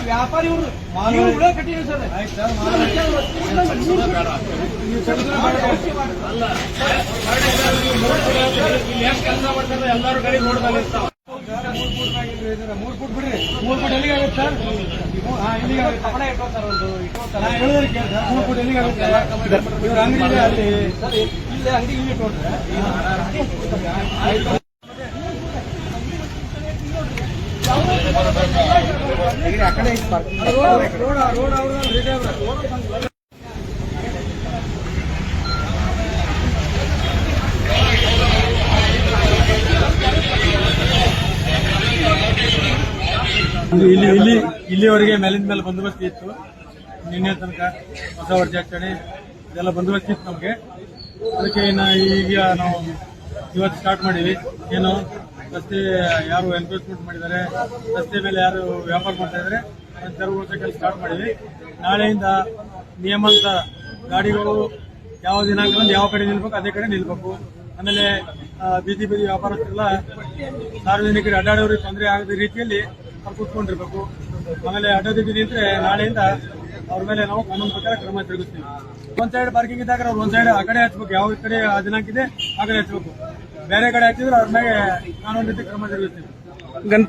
ವ್ಯಾಪಾರಿ ಕಟ್ಟಿದ್ರು ಸರ್. ಎಲ್ಲರೂ ಕಡೆ ನೋಡ್ತಾರೆ. 3 ಫುಟ್ ಬಿಡ್ರಿ. 3 ಫುಟ್ ಎಲ್ಲಿಗೆ ಆಗುತ್ತೆ ಸರ್? ಇಲ್ಲಿಗೆ ಕಪಡ ಇಟ್ಕೋತಾರ. ಒಂದು ಇಟ್ಕೋತಾರ 3 ಫುಟ್ ಎಲ್ಲಿಗೆ ಆಗುತ್ತೆ? ಇವ್ರ ಅಂಗಡಿ ಅಲ್ಲಿ ಇಲ್ಲೇ ಅಂಗಡಿ ಇಲ್ಲಿ ಇಟ್ಕೊಂಡ್ರೆ ಆ ಕಡೆ ರೋಡ್ ಇಲ್ಲಿವರೆಗೆ ಮೇಲಿಂದ ಮೇಲೆ ಬಂದೋಬಸ್ತಿ ಇತ್ತು. ನಿನ್ನೆ ತನಕ ಹೊಸ ವರ್ಷಾಚರಣೆ ಇದೆಲ್ಲ ಬಂದೋಬಸ್ತಿ ಇತ್ತು ನಮಗೆ. ಅದಕ್ಕೆ ಈಗ ನಾವು ಇವತ್ತು ಸ್ಟಾರ್ಟ್ ಮಾಡೀವಿ. ಏನು ರಸ್ತೆ ಯಾರು ಎನ್ಕ್ರೋಚ್ಮೆಂಟ್ ಮಾಡಿದ್ದಾರೆ, ರಸ್ತೆ ಮೇಲೆ ಯಾರು ವ್ಯಾಪಾರ ಮಾಡ್ತಾ ಇದ್ದಾರೆ ತೆರವುಗೊಳಿಸೋಕೆ ಸ್ಟಾರ್ಟ್ ಮಾಡೀವಿ. ನಾಳೆಯಿಂದ ನಿಯಮಾಂತ ಗಾಡಿಗಳು ಯಾವ ದಿನಾಂಕದಲ್ಲಿ ಯಾವ ಕಡೆ ನಿಲ್ಬೇಕು ಅದೇ ಕಡೆ ನಿಲ್ಬೇಕು. ಆಮೇಲೆ ಬೀದಿ ವ್ಯಾಪಾರಸ್ಥರೆಲ್ಲ ಸಾರ್ವಜನಿಕರಿಗೆ ಅಡ್ಡಾಡೋರಿಗೆ ತೊಂದರೆ ಆಗದ ರೀತಿಯಲ್ಲಿ ಅವ್ರು ಕೂತ್ಕೊಂಡಿರ್ಬೇಕು. ಆಮೇಲೆ ಅಡ್ಡೋದಿದ್ದು ನಿಂತ್ರೆ ನಾಳೆಯಿಂದ ಅವ್ರ ಮೇಲೆ ನಾವು ಕಾನೂನು ಪ್ರಕಾರ ಕ್ರಮ ಜರುಗಿಸ್ತೀವಿ. ಒಂದ್ ಸೈಡ್ ಪಾರ್ಕಿಂಗ್ ಇದ್ದಾಗ ಅವ್ರು ಒಂದ್ ಸೈಡ್ ಆ ಕಡೆ ಹಚ್ಬೇಕು. ಯಾವ ಕಡೆ ಆ ದಿನಾಂಕ ಇದೆ ಆ ಕಡೆ ಹಚ್ಬೇಕು. ಬೇರೆ ಕಡೆ ಹಚ್ಚಿದ್ರೆ ಅವ್ರ ಮೇಲೆ ಕಾನೂನು ರೀತಿ ಕ್ರಮ ಜರುಗಿಸ್ತೀವಿ.